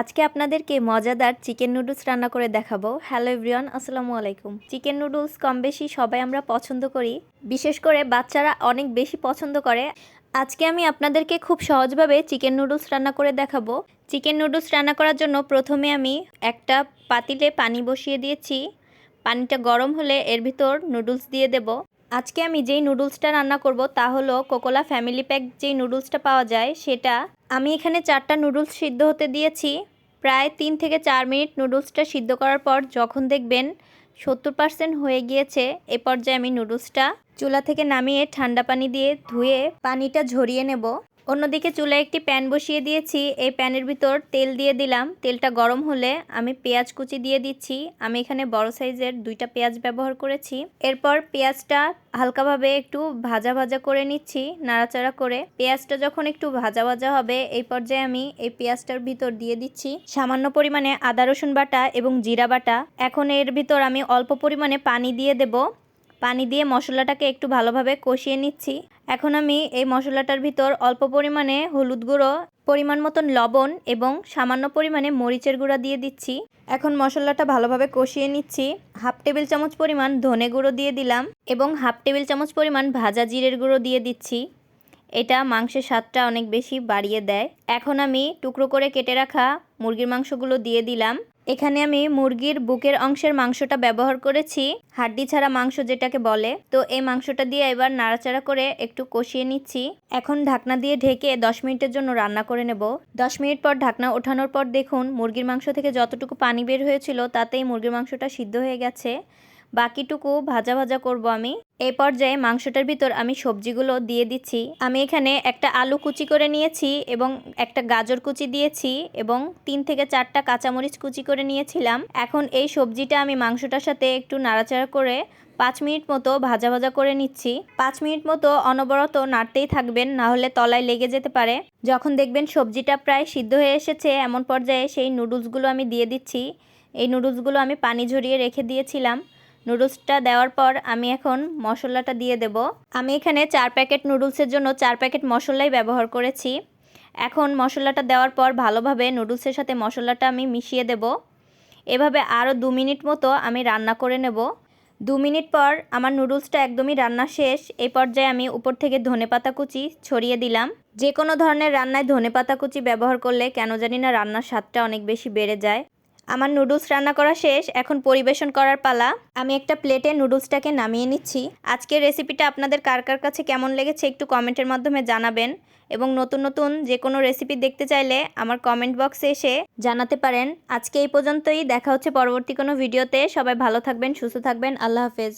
আজকে আপনাদেরকে মজাদার চিকেন নুডলস রান্না করে দেখাবো। হ্যালো এভরিওয়ান, আসসালামু আলাইকুম। চিকেন নুডলস কম বেশি সবাই আমরা পছন্দ করি, বিশেষ করে বাচ্চারা অনেক বেশি পছন্দ করে। আজকে আমি আপনাদেরকে খুব সহজভাবে চিকেন নুডলস রান্না করে দেখাবো। চিকেন নুডলস রান্না করার জন্য প্রথমে আমি একটা পাতিলে পানি বসিয়ে দিয়েছি। পানিটা গরম হলে এর ভিতর নুডলস দিয়ে দেব। আজকে আমি যেই নুডলসটা রান্না করব তা হলো কোকোলা ফ্যামিলি প্যাক যেই নুডলসটা পাওয়া যায় সেটা। আমি এখানে 4টা নুডলস সিদ্ধ হতে দিয়েছি। প্রায় 3 থেকে 4 মিনিট নুডলসটা সিদ্ধ করার পর যখন দেখবেন 70% হয়ে গিয়েছে, এ পর্যায়ে আমি নুডলসটা চুলা থেকে নামিয়ে ঠান্ডা পানি দিয়ে ধুয়ে পানিটা ঝরিয়ে নেব। অন্যদিকে চুলায় একটি প্যান বসিয়ে দিয়েছি। এই প্যানের ভিতর তেল দিয়ে দিলাম। তেলটা গরম হলে আমি পেঁয়াজ কুচি দিয়ে দিচ্ছি। আমি এখানে বড় সাইজের 2টা পেঁয়াজ ব্যবহার করেছি। এরপর পেঁয়াজটা হালকাভাবে একটু ভাজা ভাজা করে নিচ্ছি, নাড়াচাড়া করে। পেঁয়াজটা যখন একটু ভাজা ভাজা হবে, এই পর্যায়ে আমি এই পেঁয়াজটার ভিতর দিয়ে দিচ্ছি সামান্য পরিমাণে আদা রসুন বাটা এবং জিরা বাটা। এখন এর ভিতর আমি অল্প পরিমাণে পানি দিয়ে দেব। পানি দিয়ে মশলাটাকে একটু ভালোভাবে কষিয়ে নিচ্ছি। এখন আমি এই মশলাটার ভিতর অল্প পরিমাণে হলুদ গুঁড়ো, পরিমাণ মতন লবণ এবং সামান্য পরিমাণে মরিচের গুঁড়া দিয়ে দিচ্ছি। এখন মশলাটা ভালোভাবে কষিয়ে নিচ্ছি। হাফ টেবিল চামচ পরিমাণ ধনে গুঁড়ো দিয়ে দিলাম এবং হাফ টেবিল চামচ পরিমাণ ভাজা জিরের গুঁড়ো দিয়ে দিচ্ছি। এটা মাংসের স্বাদটা অনেক বেশি বাড়িয়ে দেয়। এখন আমি টুকরো করে কেটে রাখা মুরগির মাংসগুলো দিয়ে দিলাম। এখানে আমি মুরগির বুকের অংশের মাংসটা ব্যবহার করেছি, হাড্ডি ছাড়া মাংস যেটাকে বলে। তো এই মাংসটা দিয়ে এবার নাড়াচাড়া করে একটু কষিয়ে নিচ্ছি। এখন ঢাকনা দিয়ে ঢেকে 10 মিনিটের জন্য রান্না করে নেব। 10 মিনিট পর ঢাকনা ওঠানোর পর দেখুন মুরগির মাংস থেকে যতটুকু পানি বের হয়েছিল তাতেই মুরগির মাংসটা সিদ্ধ হয়ে গেছে। বাকিটুকু ভাজা ভাজা করব আমি। এই পর্যায়ে মাংসটার ভিতর আমি সবজিগুলো দিয়ে দিচ্ছি। আমি এখানে একটা আলু কুচি করে নিয়েছি এবং একটা গাজর কুচি দিয়েছি এবং 3 থেকে 4টা কাঁচামরিচ কুচি করে নিয়েছিলাম। এখন এই সবজিটা আমি মাংসটার সাথে একটু নাড়াচাড়া করে 5 মিনিট মতো ভাজা ভাজা করে নিচ্ছি। 5 মিনিট মতো অনবরত নাড়তেই থাকবেন, না হলে তলায় লেগে যেতে পারে। যখন দেখবেন সবজিটা প্রায় সিদ্ধ হয়ে এসেছে, এমন পর্যায়ে সেই নুডলসগুলো আমি দিয়ে দিচ্ছি। এই নুডলসগুলো আমি পানি ঝরিয়ে রেখে দিয়েছিলাম। নুডলসটা দেওয়ার পর আমি এখন মশলাটা দিয়ে দেব। আমি এখানে 4 প্যাকেট নুডলসের জন্য 4 প্যাকেট মশলাই ব্যবহার করেছি। এখন মশলাটা দেওয়ার পর ভালোভাবে নুডলসের সাথে মশলাটা আমি মিশিয়ে দেব। এভাবে আরও 2 মিনিট মতো আমি রান্না করে নেব। 2 মিনিট পর আমার নুডলসটা একদমই রান্না শেষ। এই পর্যায়ে আমি উপর থেকে ধনেপাতা কুচি ছড়িয়ে দিলাম। যে কোনো ধরনের রান্নায় ধনেপাতা কুচি ব্যবহার করলে কেন জানি না রান্নার স্বাদটা অনেক বেশি বেড়ে যায়। আমার নুডলস রান্না করা শেষ, এখন পরিবেশন করার পালা। আমি একটা প্লেটে নুডলসটাকে নামিয়ে নিচ্ছি। আজকের রেসিপিটা আপনাদের কার কার কাছে কেমন লেগেছে একটু কমেন্টের মাধ্যমে জানাবেন এবং নতুন নতুন যে কোনো রেসিপি দেখতে চাইলে আমার কমেন্ট বক্সে এসে জানাতে পারেন। আজকে এই পর্যন্তই, দেখা হচ্ছে পরবর্তী কোনো ভিডিওতে। সবাই ভালো থাকবেন, সুস্থ থাকবেন। আল্লাহ হাফেজ।